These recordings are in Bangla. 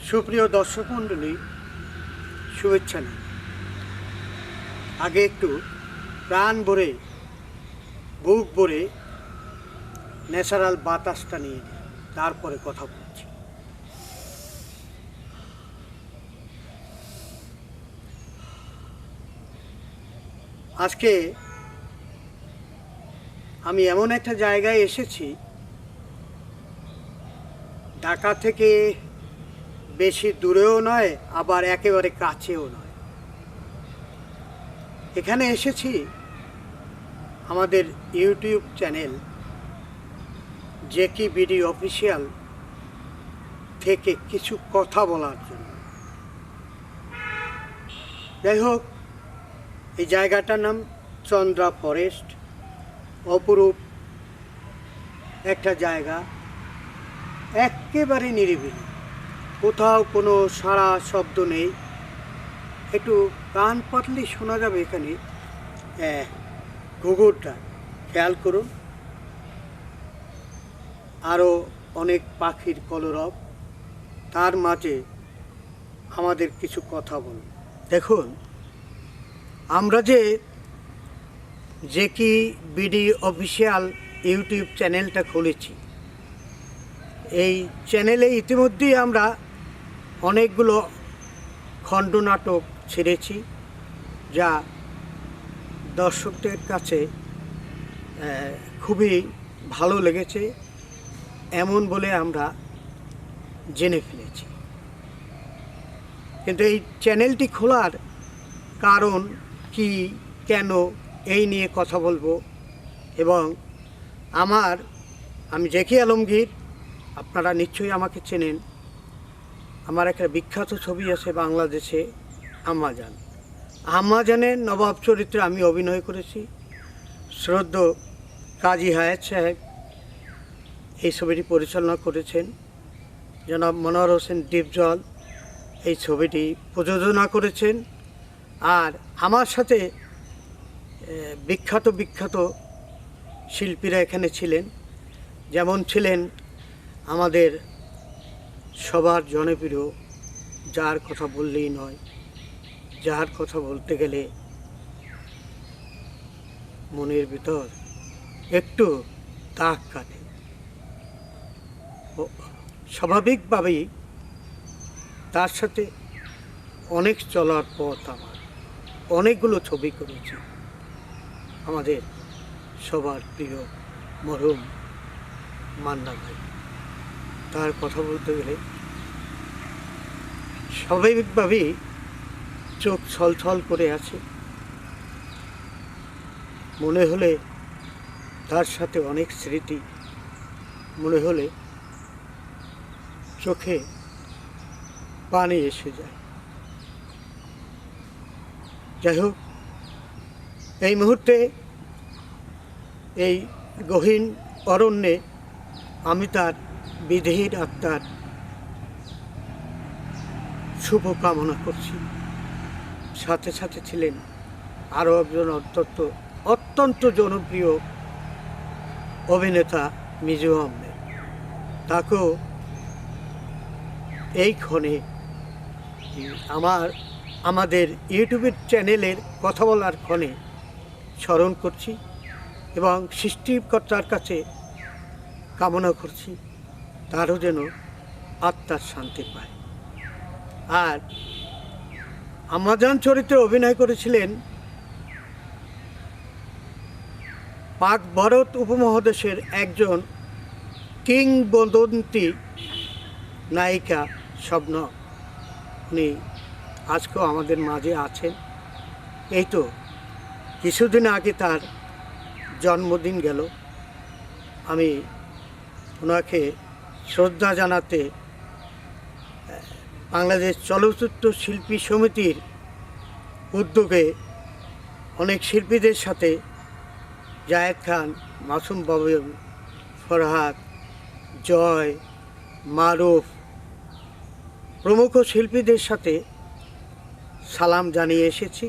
সুপ্রিয় দর্শক মণ্ডলী, শুভেচ্ছা নেই। আগে একটু প্রাণ ভরে বুক ভরে ন্যাচারাল বাতাসটা নিয়ে নিই, তারপরে কথা বলছি। আজকে আমি এমন একটা জায়গায় এসেছি, ঢাকা থেকে বেশি দূরেও নয়, আবার একেবারে কাছেও নয়। এখানে এসেছি আমাদের ইউটিউব চ্যানেল জেকি বিডি অফিসিয়াল থেকে কিছু কথা বলার জন্য। যাই হোক, এই জায়গাটার নাম চন্দ্রা ফরেস্ট। অপরূপ একটা জায়গা, একেবারে নিরিবিলি, কোথাও কোনো সাড়া শব্দ নেই। একটু কান পাতলে শোনা যাবে এখানে ঘুঘুরটা, খেয়াল করুন। আরও অনেক পাখির কলরব, তার মাঝে আমাদের কিছু কথা বলুন। দেখুন, আমরা যে জেকি বিডি অফিসিয়াল ইউটিউব চ্যানেলটা খুলেছি, এই চ্যানেলে ইতিমধ্যেই আমরা অনেকগুলো খণ্ডনাটক ছেড়েছি, যা দর্শকদের কাছে খুবই ভালো লেগেছে এমন বলে আমরা জেনে ফেলেছি। কিন্তু এই চ্যানেলটি খোলার কারণ কি, কেন, এই নিয়ে কথা বলবো। এবং আমি জেকি আলমগীর, আপনারা নিশ্চয়ই আমাকে চেনেন। আমার একটা বিখ্যাত ছবি আছে বাংলাদেশে, আম্মাজানের নবাব চরিত্রে আমি অভিনয় করেছি। শ্রদ্ধেয় কাজী হায়াত সাহেব এই ছবিটি পরিচালনা করেছেন। জনাব মনোয়ার হোসেন ডিপজল এই ছবিটি প্রযোজনা করেছেন। আর আমার সাথে বিখ্যাত শিল্পীরা এখানে ছিলেন, যেমন ছিলেন আমাদের সবার জনপ্রিয়, যার কথা বললেই নয়, যার কথা বলতে গেলে মনের ভিতর একটু দাগ কাটে। স্বাভাবিকভাবেই তার সাথে অনেক চলার পথ, আমার অনেকগুলো ছবি করেছি। আমাদের সবার প্রিয় মরহুম মান্না ভাই, তার কথা বলতে গেলে স্বাভাবিকভাবেই চোখ ছলছল করে আছে। মনে হলে তার সাথে অনেক স্মৃতি, মনে হলে চোখে পানি এসে যায়। যাই হোক, এই মুহূর্তে এই গহীন অরণ্যে আমি তার বিদেহীর আত্মার শুভ কামনা করছি। সাথে সাথে ছিলেন আরও একজন অত্যন্ত জনপ্রিয় অভিনেতা মিজু আহমেদ। তাকেও এই ক্ষণে আমাদের ইউটিউবের চ্যানেলের কথা বলার ক্ষণে স্মরণ করছি এবং সৃষ্টিকর্তার কাছে কামনা করছি তারও যেন আত্মার শান্তি পায়। আর আম্মাজান চরিত্রে অভিনয় করেছিলেন পাক ভারত উপমহাদেশের একজন কিংবদন্তি নায়িকা শবনম। উনি আজকেও আমাদের মাঝে আছেন। এই তো কিছুদিন আগে তার জন্মদিন গেল। আমি ওনাকে শ্রদ্ধা জানাতে বাংলাদেশ চলচ্চিত্র শিল্পী সমিতির উদ্যোগে অনেক শিল্পীদের সাথে, জায়েদ খান, মাসুম বাবু, ফরহাদ, জয়, মারুফ প্রমুখ শিল্পীদের সাথে সালাম জানিয়ে এসেছি,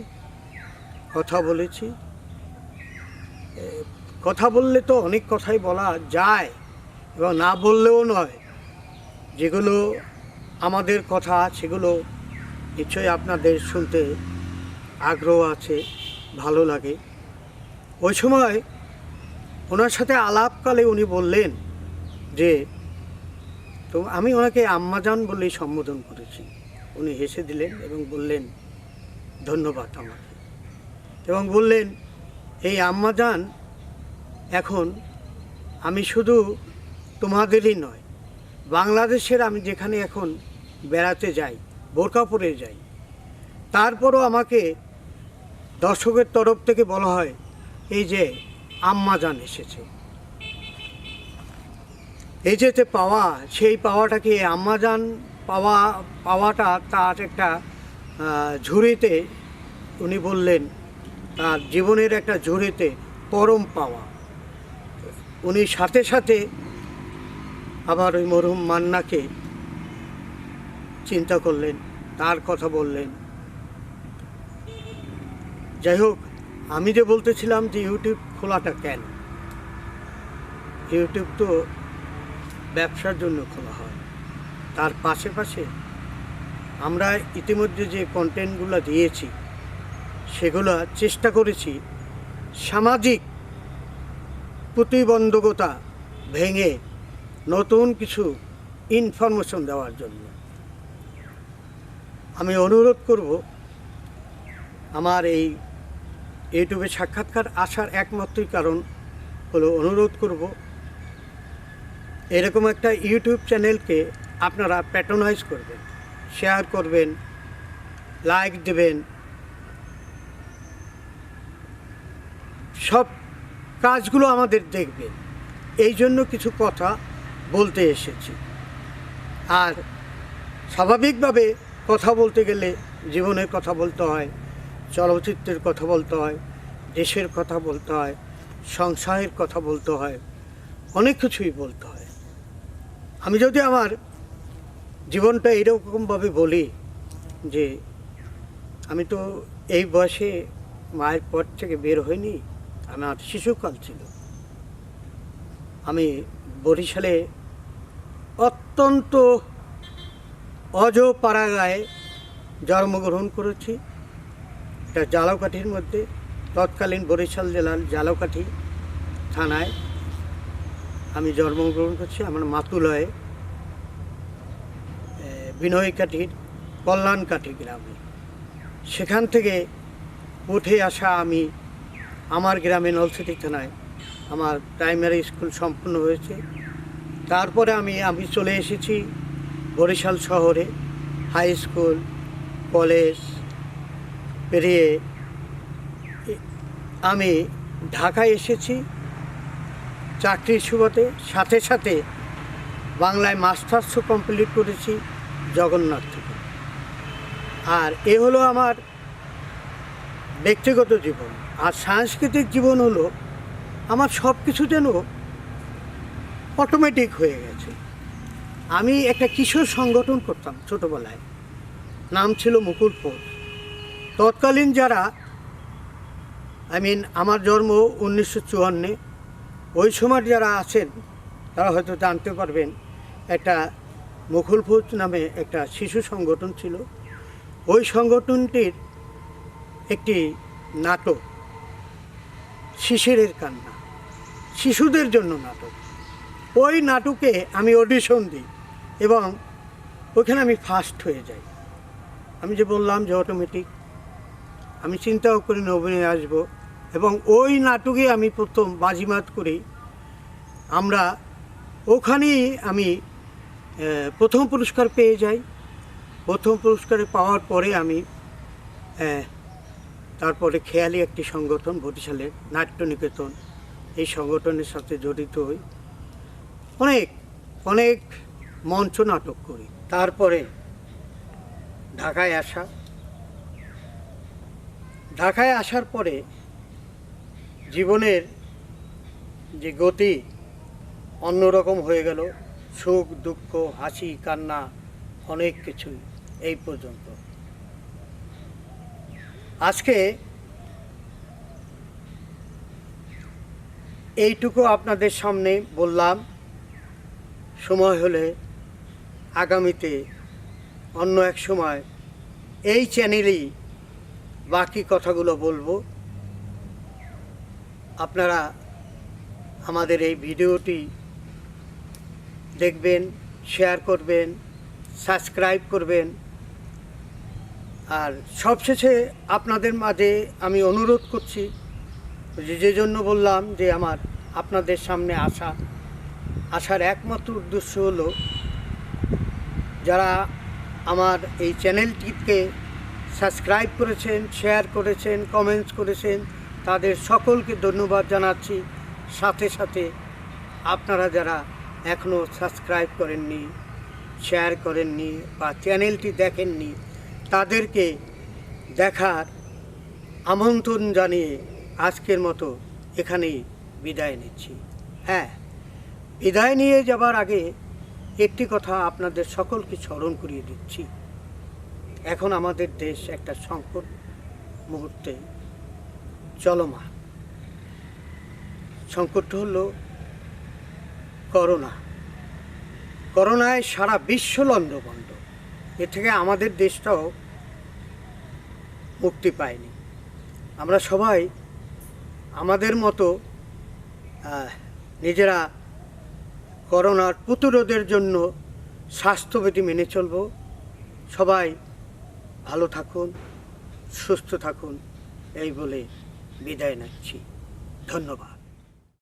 কথা বলেছি। কথা বললে তো অনেক কথাই বলা যায় এবং না বললেও নয়। যেগুলো আমাদের কথা সেগুলো নিশ্চয়ই আপনাদের শুনতে আগ্রহ আছে, ভালো লাগে। ওই সময় ওনার সাথে আলাপকালে উনি বললেন যে, তো আমি ওনাকে আম্মাজান বলেই সম্বোধন করেছি। উনি হেসে দিলেন এবং বললেন ধন্যবাদ আমাকে, এবং বললেন এই আম্মাজান, এখন আমি শুধু তোমাদেরই নয়, বাংলাদেশের আমি যেখানে এখন বেড়াতে যাই, বোরকা পরে যাই, তারপরও আমাকে দর্শকের তরফ থেকে বলা হয় এই যে আম্মাজান এসেছে। এই যেতে পাওয়া, সেই পাওয়াটাকে আম্মাজান পাওয়াটা তার একটা ঝুড়িতে, উনি বললেন তার জীবনের একটা ঝুড়িতে পরম পাওয়া। উনি সাথে সাথে আবার ওই মরহুম মান্নাকে চিন্তা করলেন, তার কথা বললেন। যাই হোক, আমি যে বলতেছিলাম যে ইউটিউব খোলাটা কেন, ইউটিউব তো ব্যবসার জন্য খোলা হয়, তার পাশে পাশে আমরা ইতিমধ্যে যে কন্টেন্টগুলো দিয়েছি সেগুলো চেষ্টা করেছি সামাজিক প্রতিবন্ধকতা ভেঙে নতুন কিছু ইনফরমেশন দেওয়ার জন্য। আমি অনুরোধ করব, আমার এই ইউটিউবে সাক্ষাৎকার আসার একমাত্রই কারণ হলো অনুরোধ করব এরকম একটা ইউটিউব চ্যানেলকে আপনারা প্যাট্রোনাইজ করবেন, শেয়ার করবেন, লাইক দেবেন, সব কাজগুলো আমাদের দেখবেন। এই জন্য কিছু কথা বলতে এসেছি। আর স্বাভাবিকভাবে কথা বলতে গেলে জীবনের কথা বলতে হয়, চলচ্চিত্রের কথা বলতে হয়, দেশের কথা বলতে হয়, সংসারের কথা বলতে হয়, অনেক কিছুই বলতে হয়। আমি যদি আমার জীবনটা এরকমভাবে বলি যে আমি তো এই বয়সে মায়ের পর থেকে বের হইনি, আমার শিশুকাল ছিল। আমি বরিশালে অত্যন্ত অজপাড়াগাঁয়ে জন্মগ্রহণ করেছি। এটা জালাকাঠির মধ্যে, তৎকালীন বরিশাল জেলার জালাকাঠি থানায় আমি জন্মগ্রহণ করছি। আমার মাতুলয়ে বিনয়কাঠির কল্যাণকাঠি গ্রামে। সেখান থেকে উঠে আসা আমি আমার গ্রামে নলছিটি থানায় আমার প্রাইমারি স্কুল সম্পূর্ণ হয়েছে। তারপরে আমি চলে এসেছি বরিশাল শহরে, হাই স্কুল, কলেজ পেরিয়ে আমি ঢাকায় এসেছি চাকরির সুবাদে। সাথে সাথে বাংলায় মাস্টার্সও কমপ্লিট করেছি জগন্নাথ থেকে। আর এ হলো আমার ব্যক্তিগত জীবন। আর সাংস্কৃতিক জীবন হলো আমার সব কিছু যেন অটোমেটিক হয়ে গেছে। আমি একটা কিশোর সংগঠন করতাম ছোটোবেলায়, নাম ছিল মুকুল ফৌজ। তৎকালীন যারা, আমার জন্ম 1954, ওই সময় যারা আছেন তারা হয়তো জানতে পারবেন, একটা মুকুল ফৌজ নামে একটা শিশু সংগঠন ছিল। ওই সংগঠনটির একটি নাটক শিশিরের কান্না, শিশুদের জন্য নাটক, ওই নাটকে আমি অডিশন দিই এবং ওইখানে আমি ফার্স্ট হয়ে যাই। আমি যে বললাম যে অটোমেটিক, আমি চিন্তাও করি না অভিনয়ে আসবো, এবং ওই নাটকে আমি প্রথম বাজিমাত করি। আমরা ওখানেই আমি প্রথম পুরস্কার পেয়ে যাই। প্রথম পুরস্কারে পাওয়ার পরে আমি তারপরে খেয়ালি একটি সংগঠন বরিশালের নাট্যনিকেতন, এই সংগঠনের সাথে জড়িত হই, অনেক অনেক মঞ্চ নাটক করি। তারপরে ঢাকায় আসার পরে জীবনের যে গতি অন্যরকম হয়ে গেল। সুখ দুঃখ, হাসি কান্না, অনেক কিছুই এই পর্যন্ত। আজকে এইটুকু আপনাদের সামনে বললাম। সময় হলে আগামীতে অন্য এক সময় এই চ্যানেলেই বাকি কথাগুলো বলবো। আপনারা আমাদের এই ভিডিওটি দেখবেন, শেয়ার করবেন, সাবস্ক্রাইব করবেন। আর সবশেষে আপনাদের মাঝে আমি অনুরোধ করছি, যে জন্য বললাম যে আমার আপনাদের সামনে আসার একমাত্র উদ্দেশ্য হলো, যারা আমার এই চ্যানেলটিকে সাবস্ক্রাইব করেছেন, শেয়ার করেছেন, কমেন্টস করেছেন, তাদের সকলকে ধন্যবাদ জানাচ্ছি। সাথে সাথে আপনারা যারা এখনও সাবস্ক্রাইব করেননি, শেয়ার করেননি বা চ্যানেলটি দেখেননি, তাদেরকে দেখার আমন্ত্রণ জানিয়ে আজকের মতো এখানেই বিদায় নিচ্ছি। হ্যাঁ, বিদায় নিয়ে যাবার আগে একটি কথা আপনাদের সকলকে স্মরণ করিয়ে দিচ্ছি। এখন আমাদের দেশ একটা সংকট মুহূর্তে চলমান। সংকটটা হলো করোনায় সারা বিশ্ব লণ্ডভণ্ড। এ থেকে আমাদের দেশটাও মুক্তি পায়নি। আমরা সবাই আমাদের মতো নিজেরা করোনার প্রতিরোধের জন্য স্বাস্থ্যবিধি মেনে চলব। সবাই ভালো থাকুন, সুস্থ থাকুন, এই বলে বিদায় নিচ্ছি। ধন্যবাদ।